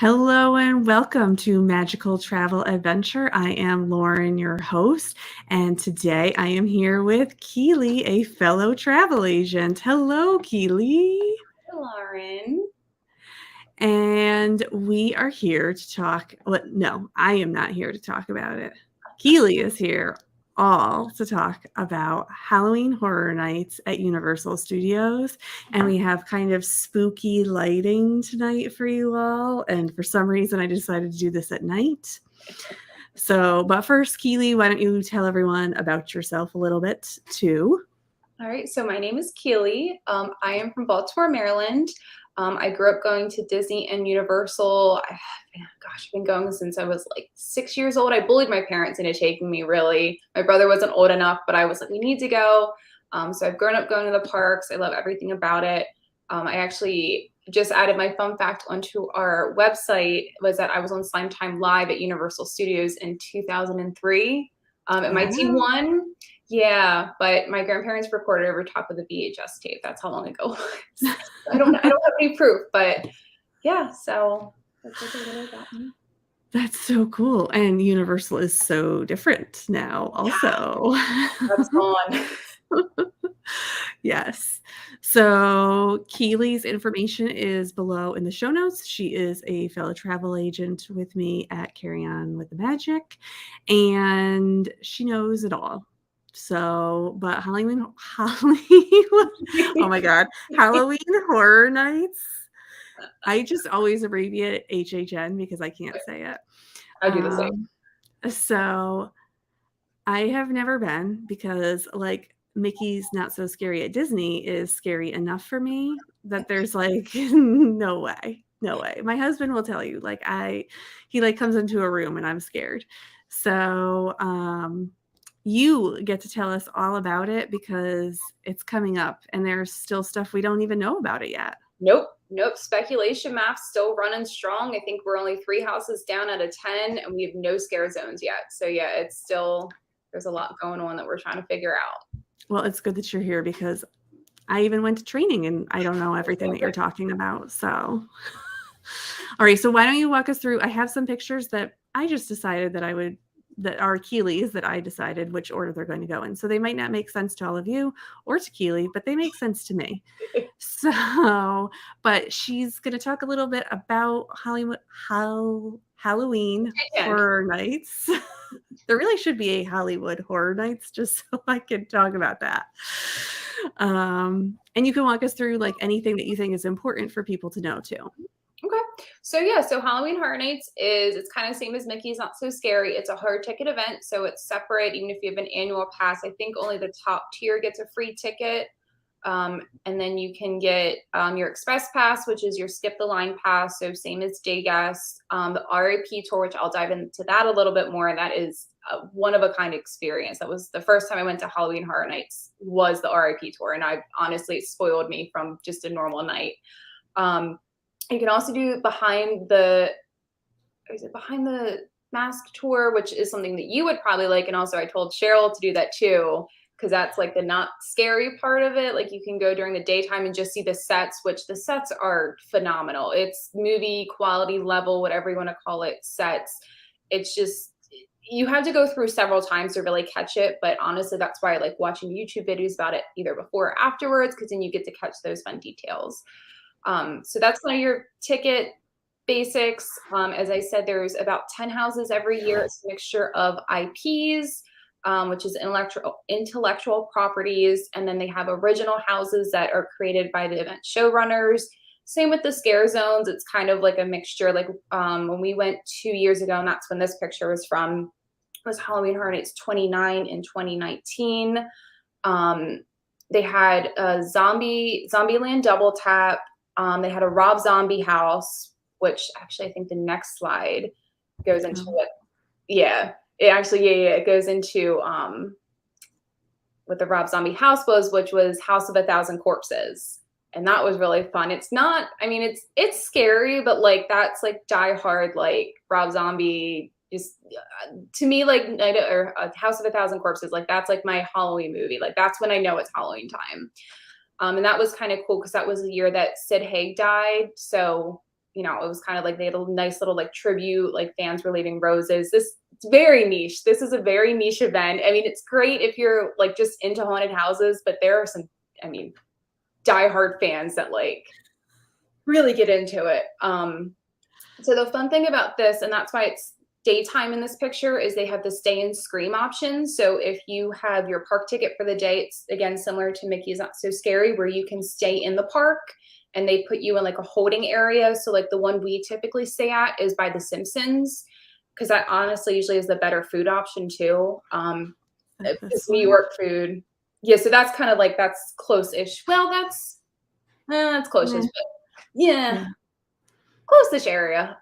Hello and welcome to Magical Travel Adventure. I am Lauren, your host, and today I am here with Keeley, a fellow travel agent. Hello, Keeley. Hi, Lauren. And we are here to talk. Well, no, I am not here to talk about it. Keeley is here all to talk about Halloween Horror Nights at Universal Studios. And we have kind of spooky lighting tonight for you all. And for some reason, I decided to do this at night. So, but first, Keeley, why don't you tell everyone about yourself a little bit too? All right, so my name is Keeley. I am from Baltimore, Maryland. I grew up going to Disney and Universal. I've been going since I was like 6 years old. I bullied my parents into taking me, really. My brother wasn't old enough, but I was like, we need to go. So I've grown up going to the parks. I love everything about it. I actually just added my fun fact onto our website was that I was on Slime Time Live at Universal Studios in 2003. And my team won. Yeah, but my grandparents recorded over top of the VHS tape. That's how long ago it was. I don't have any proof, but yeah, so that's a little about me. That's so cool. And Universal is so different now, also. That's gone. Yes. So Keeley's information is below in the show notes. She is a fellow travel agent with me at Carry On with the Magic, and she knows it all. So, but Halloween, oh my God, Halloween Horror Nights. I just always abbreviate HHN because I can't say it. I do the same. So I have never been because like Mickey's Not So Scary at Disney is scary enough for me that there's like no way. My husband will tell you like he like comes into a room and I'm scared. So you get to tell us all about it because it's coming up and there's still stuff we don't even know about it yet. Nope. Speculation maps still running strong. I think we're only 3 houses down out of 10 and we have no scare zones yet. So yeah, it's still, there's a lot going on that we're trying to figure out. Well, it's good that you're here because I even went to training and I don't know everything that you're talking about. So, all right. So why don't you walk us through? I have some pictures that I just decided that are Keeley's that I decided which order they're going to go in. So they might not make sense to all of you or to Keeley, but they make sense to me. So, but she's going to talk a little bit about Halloween Horror Nights. There really should be a Hollywood Horror Nights just so I can talk about that. And you can walk us through like anything that you think is important for people to know too. Okay. So yeah, so Halloween Horror Nights it's kind of same as Mickey's Not So Scary. It's a hard ticket event, so it's separate. Even if you have an annual pass, I think only the top tier gets a free ticket. And then you can get your express pass, which is your skip the line pass. So same as day guests. The RIP tour, which I'll dive into that a little bit more. That is a one of a kind experience. That was the first time I went to Halloween Horror Nights was the RIP tour. And I honestly, it spoiled me from just a normal night. You can also do behind the mask tour, which is something that you would probably like. And also I told Cheryl to do that too, because that's like the not scary part of it. Like you can go during the daytime and just see the sets, which the sets are phenomenal. It's movie quality level, whatever you want to call it, sets. It's just, you have to go through several times to really catch it. But honestly, that's why I like watching YouTube videos about it either before or afterwards, because then you get to catch those fun details. So that's kind of your ticket basics. As I said, there's about 10 houses every year. It's a mixture of IPs, which is intellectual properties. And then they have original houses that are created by the event showrunners. Same with the scare zones. It's kind of like a mixture. Like when we went 2 years ago, and that's when this picture was from, was Halloween Horror Nights 29 in 2019. They had a Zombieland Double Tap. They had a Rob Zombie house, which actually I think the next slide goes into it. Yeah, it goes into what the Rob Zombie house was, which was House of 1,000 Corpses. And that was really fun. It's not, I mean, it's scary, but like that's like Die Hard, like Rob Zombie. Just to me, like House of 1,000 Corpses, like that's like my Halloween movie. Like that's when I know it's Halloween time. And that was kind of cool because that was the year that Sid Haig died. So you know, it was kind of like they had a nice little like tribute, like fans were leaving roses. This it's very niche. This is a very niche event. I mean, it's great if you're like just into haunted houses, but there are some, I mean, diehard fans that like really get into it. So the fun thing about this, and that's why it's daytime in this picture, is they have the stay and scream option. So if you have your park ticket for the day, it's again similar to Mickey's Not So Scary, where you can stay in the park and they put you in like a holding area. So like the one we typically stay at is by the Simpsons, because that honestly usually is the better food option too. It's New York food. Yeah, so that's kind of like that's close-ish. Well, that's close-ish, but yeah, close-ish area.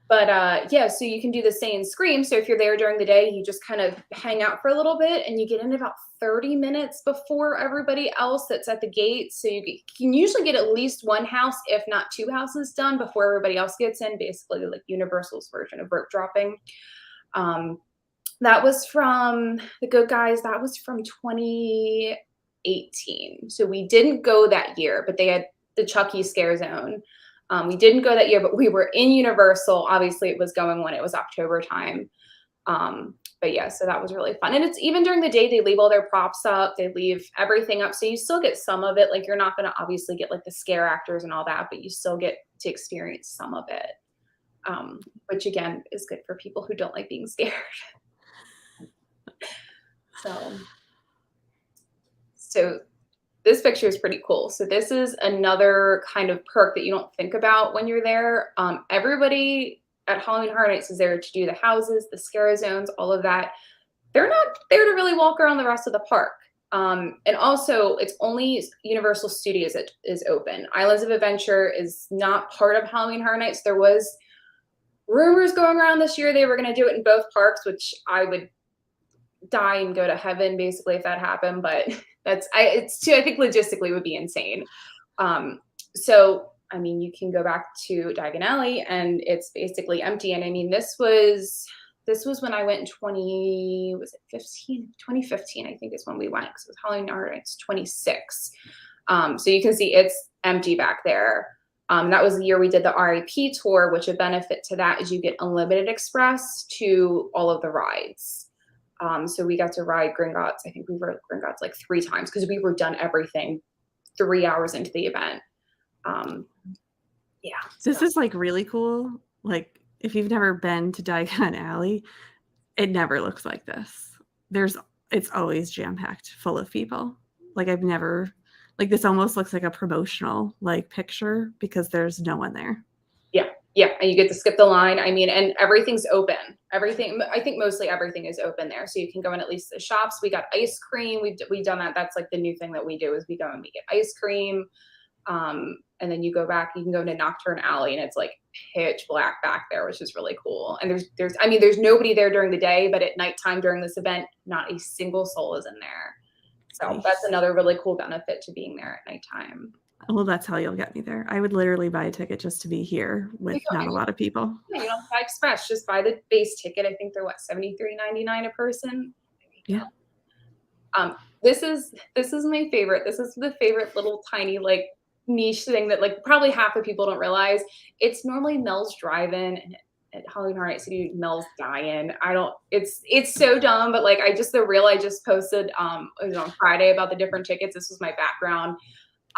But yeah, so you can do the stay and scream. So if you're there during the day, you just kind of hang out for a little bit and you get in about 30 minutes before everybody else that's at the gate. So you can usually get at least one house, if not two houses done before everybody else gets in, basically like Universal's version of rope dropping. That was from The Good Guys. That was from 2018. So we didn't go that year, but they had the Chucky Scare Zone. We didn't go that year, but we were in Universal. Obviously, it was going when it was October time. But yeah, so that was really fun. And it's even during the day, they leave all their props up. They leave everything up. So you still get some of it. Like you're not going to obviously get like the scare actors and all that, but you still get to experience some of it. Which again is good for people who don't like being scared. So this picture is pretty cool. So this is another kind of perk that you don't think about when you're there. Everybody at Halloween Horror Nights is there to do the houses, the scare zones, all of that. They're not there to really walk around the rest of the park. And also, it's only Universal Studios that is open. Islands of Adventure is not part of Halloween Horror Nights. There was rumors going around this year they were going to do it in both parks, which I would die and go to heaven basically if that happened, but I think logistically would be insane. So I mean, you can go back to Diagon Alley and it's basically empty. And I mean, this was when I went in 2015, I think is when we went, because it was Halloween Horror Nights 26. So you can see it's empty back there. That was the year we did the RIP tour, which a benefit to that is you get unlimited express to all of the rides. So we got to ride Gringotts. I think we rode Gringotts like 3 times because we were done everything 3 hours into the event. Yeah. This is like really cool. Like if you've never been to Diagon Alley, it never looks like this. It's always jam-packed full of people. Like I've never, like this almost looks like a promotional like picture because there's no one there. Yeah, and you get to skip the line. I mean, and everything's open. Everything, I think mostly everything is open there. So you can go in at least the shops. We got ice cream. We've done that. That's like the new thing that we do is we go and we get ice cream. And then you go back, you can go into Nocturne Alley and it's like pitch black back there, which is really cool. And there's nobody there during the day, but at nighttime during this event, not a single soul is in there. So nice. That's another really cool benefit to being there at nighttime. Well, that's how you'll get me there. I would literally buy a ticket just to be here with not a lot of people. Yeah, you don't buy express, just buy the base ticket. I think they're $73.99 a person. Yeah. This is my favorite. This is the favorite little tiny like niche thing that like probably half the people don't realize. It's normally Mel's Drive-In, and at Halloween Horror Nights you do Mel's Die-In. It's so dumb, but like I just posted it was on Friday about the different tickets. This was my background.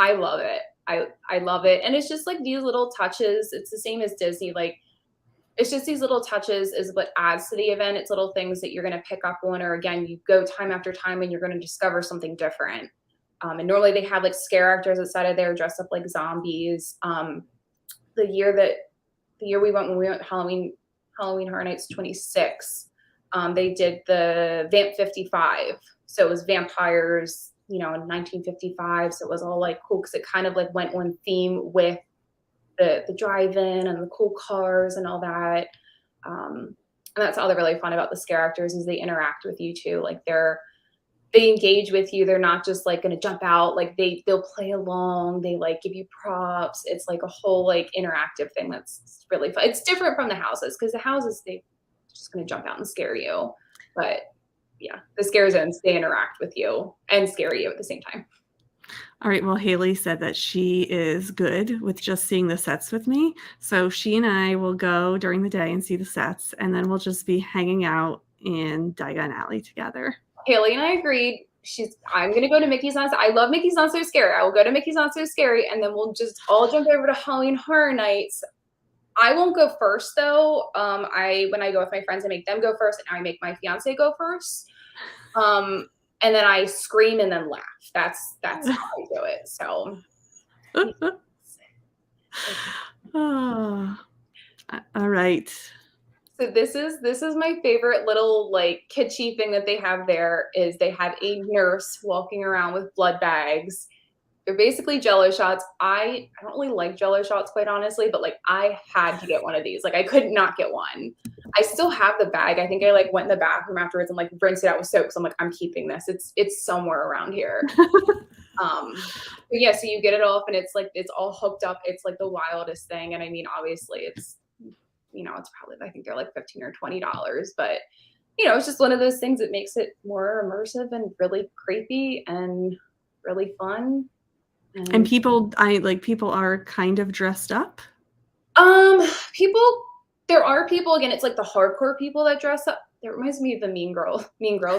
I love it. I love it. And it's just like these little touches. It's the same as Disney. Like it's just these little touches is what adds to the event. It's little things that you're going to pick up on, or again, you go time after time and you're going to discover something different. And normally they have like scare actors outside of there dressed up like zombies. The year we went, when we went Halloween Horror Nights 26, they did the Vamp 55. So it was vampires, in 1955. So it was all like cool because it kind of like went on theme with the drive-in and the cool cars and all that. And that's all really fun about the scare actors is they interact with you too. Like they engage with you. They're not just like going to jump out. Like they'll play along. They like give you props. It's like a whole like interactive thing. That's really fun. It's different from the houses because the houses, they just going to jump out and scare you. But yeah, the scare zones, they interact with you and scare you at the same time. All right. Well, Haley said that she is good with just seeing the sets with me. So she and I will go during the day and see the sets, and then we'll just be hanging out in Diagon Alley together. Haley and I agreed. I'm gonna go to Mickey's Not. I love Mickey's Not So Scary. I will go to Mickey's Not So Scary, and then we'll just all jump over to Halloween Horror Nights. I won't go first though. When I go with my friends, I make them go first, and I make my fiance go first. And then I scream and then laugh. That's how I do it. So. Oh, all right. So this is my favorite little like kitschy thing that they have there is they have a nurse walking around with blood bags. They're basically Jello shots. I don't really like Jello shots, quite honestly, but like I had to get one of these. Like I could not get one. I still have the bag. I think I like went in the bathroom afterwards and like rinsed it out with soap. So I'm like, I'm keeping this. It's somewhere around here. But yeah, so you get it off and it's like it's all hooked up. It's like the wildest thing. And I mean, obviously it's it's probably I think they're like $15 or $20, but it's just one of those things that makes it more immersive and really creepy and really fun. And people are kind of dressed up. There are people, again, it's like the hardcore people that dress up. It reminds me of the Mean Girls,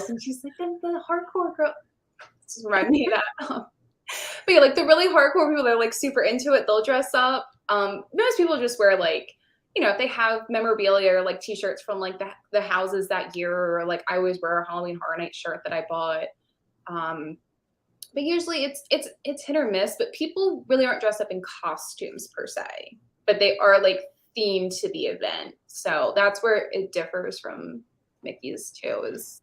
and she's like the hardcore girl. Just remind me of that. But yeah, like the really hardcore people that are like super into it, they'll dress up. Most people just wear like, if they have memorabilia or like t-shirts from like the houses that year, or like I always wear a Halloween Horror Night shirt that I bought. But usually it's hit or miss, but people really aren't dressed up in costumes per se, but they are like themed to the event. So that's where it differs from Mickey's too, is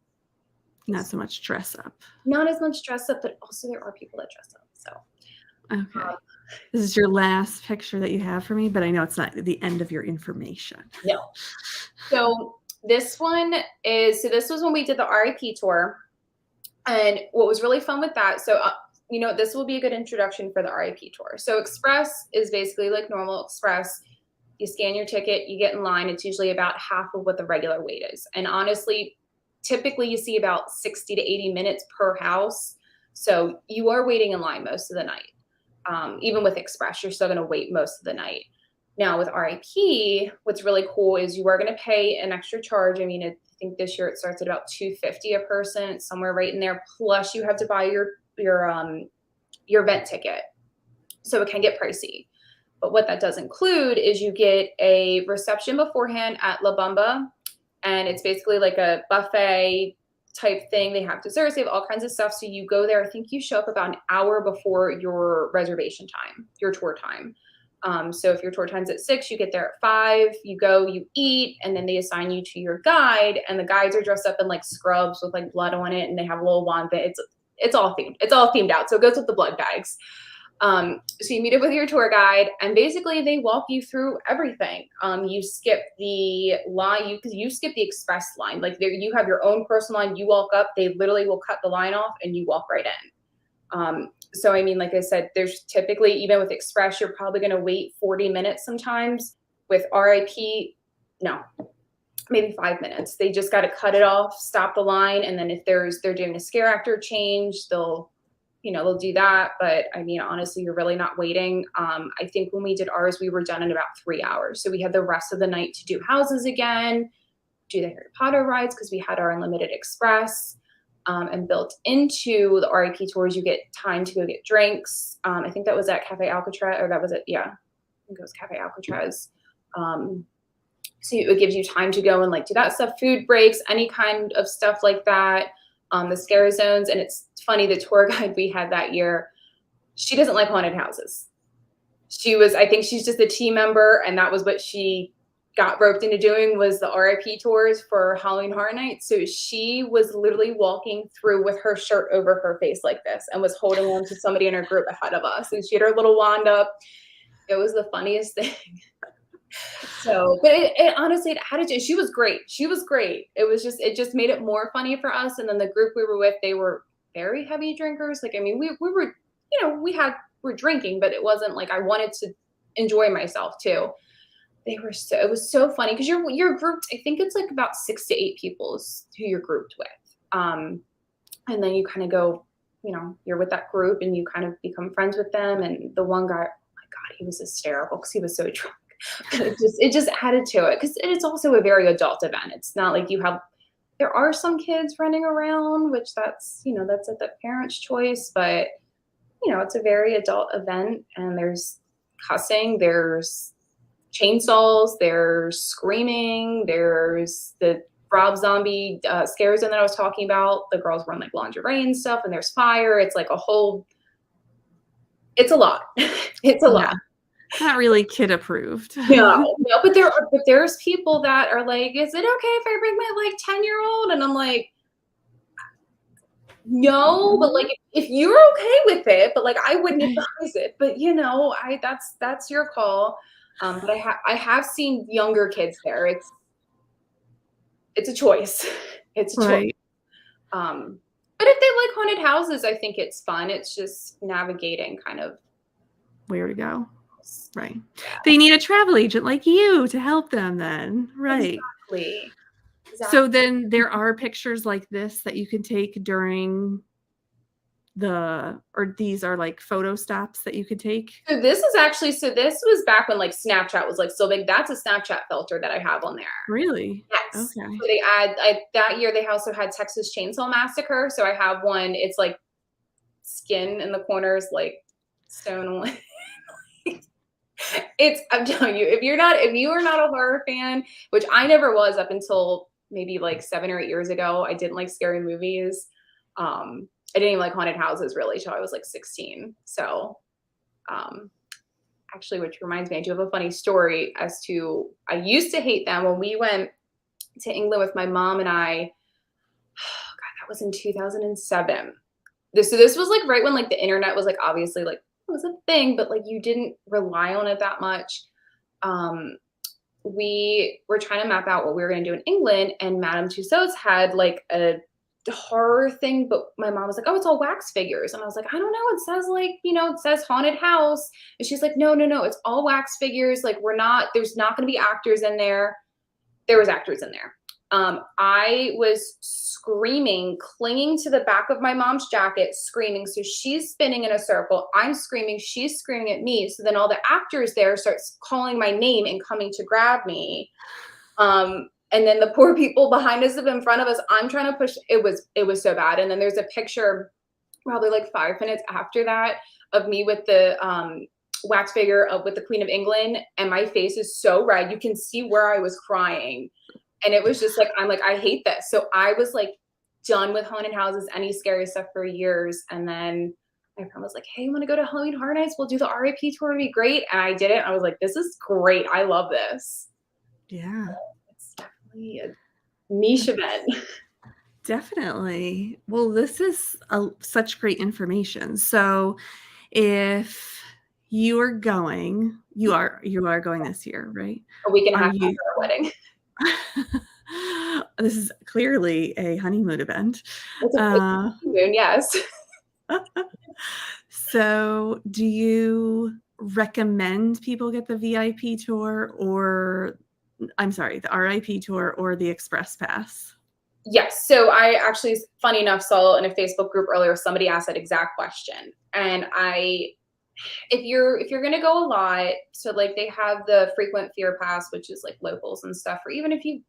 not so much dress up. Not as much dress up, but also there are people that dress up. So okay. This is your last picture that you have for me, but I know it's not the end of your information. No. So this was when we did the RIP tour. And what was really fun with that, so, this will be a good introduction for the RIP tour. So Express is basically like normal Express. You scan your ticket, you get in line. It's usually about half of what the regular wait is. And honestly, typically you see about 60 to 80 minutes per house. So you are waiting in line most of the night. Even with Express, you're still going to wait most of the night. Now with RIP, what's really cool is you are going to pay an extra charge. I mean, I think this year it starts at about $250 a person. It's somewhere right in there. Plus you have to buy your event ticket. So it can get pricey. But what that does include is you get a reception beforehand at La Bamba. And it's basically like a buffet type thing. They have desserts, they have all kinds of stuff. So you go there, I think you show up about an hour before your reservation time, your tour time. So if your tour time's at 6, you get there at 5, you go, you eat, and then they assign you to your guide. And the guides are dressed up in like scrubs with like blood on it, and they have a little wand. It's all themed. It's all themed out. So it goes with the blood bags. So you meet up with your tour guide, and basically they walk you through everything. You skip the line, you skip the express line. Like there, you have your own personal line. You walk up, they literally will cut the line off, and you walk right in. So, I mean, like I said, there's typically, even with Express, you're probably going to wait 40 minutes sometimes. With RIP, no, maybe 5 minutes. They just got to cut it off, stop the line. And then if they're doing a scare actor change, they'll do that. But I mean, honestly, you're really not waiting. I think when we did ours, we were done in about 3 hours. So we had the rest of the night to do houses again, do the Harry Potter rides, because we had our unlimited Express. And built into the RIP tours, you get time to go get drinks. I think that was at Cafe Alcatraz, or that was it. Yeah, I think it was Cafe Alcatraz. So it gives you time to go and like do that stuff, food breaks, any kind of stuff like that. The scare zones. And it's funny, the tour guide we had that year, she doesn't like haunted houses. I think she's just a team member, and that was what she got roped into doing, was the RIP tours for Halloween Horror Nights. So she was literally walking through with her shirt over her face like this, and was holding on to somebody in her group ahead of us. And she had her little wand up. It was the funniest thing. So, but it honestly, she was great. She was great. It just made it more funny for us. And then the group we were with, they were very heavy drinkers. Like, I mean, we were, we're drinking, but it wasn't like I wanted to enjoy myself too. It was so funny because you're grouped. I think it's like about 6 to 8 people who you're grouped with. And then you kind of go, you're with that group and you kind of become friends with them. And the one guy, oh my God, he was hysterical because he was so drunk. It just added to it because it's also a very adult event. It's not like there are some kids running around, which that's at the parent's choice, but it's a very adult event, and there's cussing, there's chainsaws, there's screaming, there's the Rob Zombie scare zone that I was talking about. The girls wearing like lingerie and stuff, and there's fire. It's like it's a lot. It's a lot. Not really kid approved. No, but there's people that are like, is it okay if I bring my like 10-year-old? And I'm like, no, but like if you're okay with it, but like I wouldn't advise it. But that's your call. But I have seen younger kids there. It's a choice. It's a choice. But if they like haunted houses, I think it's fun. It's just navigating kind of where to go. Right. Yeah. They need a travel agent like you to help them then. Right. Exactly. So then there are pictures like this that you can take during or these are like photo stops that you could take? So this was back when like Snapchat was like so big. That's a Snapchat filter that I have on there. Really? Yes. Okay. So that year they also had Texas Chainsaw Massacre. So I have one, it's like skin in the corners, like stone. I'm telling you, if you are not a horror fan, which I never was up until maybe like 7 or 8 years ago, I didn't like scary movies. I didn't even like haunted houses really till I was like 16. So, actually, which reminds me, I do have a funny story as to, I used to hate them when we went to England with my mom and I. Oh God, that was in 2007. This was like right when like the internet was like obviously like it was a thing, but like you didn't rely on it that much. We were trying to map out what we were going to do in England, and Madame Tussauds had like a horror thing, but my mom was like, oh, it's all wax figures. And I was like, I don't know. It says like, it says haunted house. And she's like, no, it's all wax figures. Like there's not going to be actors in there. There was actors in there. I was screaming, clinging to the back of my mom's jacket, screaming. So she's spinning in a circle. I'm screaming. She's screaming at me. So then all the actors there starts calling my name and coming to grab me. And then the poor people behind us and in front of us, I'm trying to push. It was so bad. And then there's a picture probably like 5 minutes after that of me with the wax figure with the Queen of England. And my face is so red. You can see where I was crying. And it was just like, I'm like, I hate this. So I was like done with haunted houses, any scary stuff for years. And then my friend was like, hey, you want to go to Halloween Horror Nights? We'll do the RIP tour. It'll be great. And I did it. I was like, this is great. I love this. Yeah. It's definitely a niche event. Definitely. Well, this is such great information. So if you are going, you are going this year, right? A week and a half after our wedding. This is clearly a honeymoon event. It's a honeymoon, yes. So do you recommend people get the VIP tour or, I'm sorry, the RIP tour or the Express Pass? Yes. So I actually, funny enough, saw in a Facebook group earlier, somebody asked that exact question. And if you're going to go a lot, so like they have the frequent fear pass, which is like locals and stuff, or even if you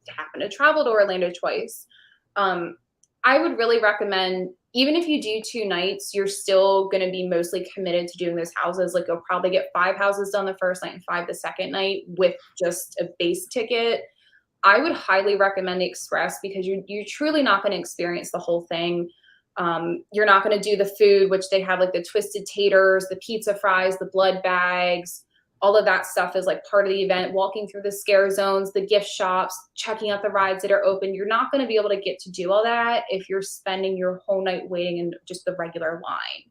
happen to travel to Orlando twice, I would really recommend, even if you do 2 nights, you're still going to be mostly committed to doing those houses. Like you'll probably get 5 houses done the first night and 5 the second night with just a base ticket. I would highly recommend the Express because you're truly not going to experience the whole thing. You're not going to do the food, which they have like the twisted taters, the pizza fries, the blood bags, all of that stuff is like part of the event. Walking through the scare zones, the gift shops, checking out the rides that are open. You're not going to be able to get to do all that if you're spending your whole night waiting in just the regular line.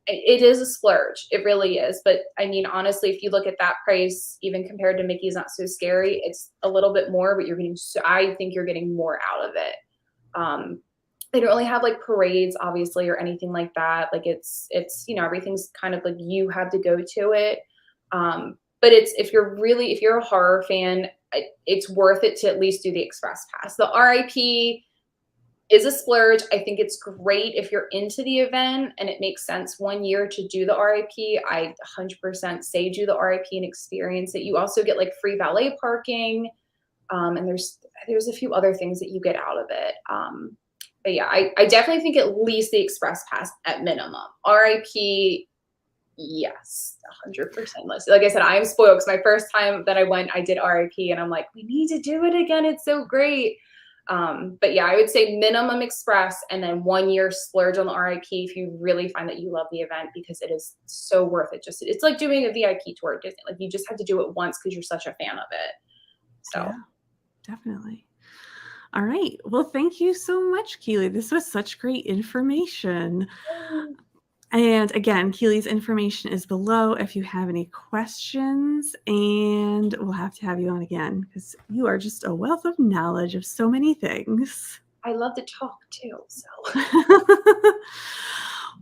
It is a splurge. It really is. But I mean, honestly, if you look at that price, even compared to Mickey's Not So Scary, it's a little bit more, but I think you're getting more out of it. They don't really have like parades, obviously, or anything like that. Like it's, everything's kind of like you have to go to it. But if you're a horror fan, it's worth it to at least do the Express Pass. The RIP, is a splurge. I think it's great if you're into the event and it makes sense one year to do the RIP. I 100% say do the RIP and experience it. You also get like free valet parking, and there's a few other things that you get out of it. But yeah, I definitely think at least the express pass at minimum. RIP, yes, 100% list. Like I said, I am spoiled because my first time that I went, I did RIP, and I'm like, we need to do it again. It's so great. But yeah, I would say minimum express and then 1 year splurge on the RIP if you really find that you love the event, because it is so worth it. It's like doing a VIP tour at Disney. Like you just have to do it once because you're such a fan of it. So Yeah, definitely. All right. Well, thank you so much, Keeley. This was such great information. And again, Keeley's information is below if you have any questions, and we'll have to have you on again because you are just a wealth of knowledge of so many things. I love to talk too. So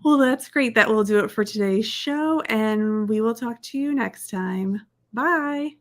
well, that's great. That will do it for today's show, and we will talk to you next time. Bye.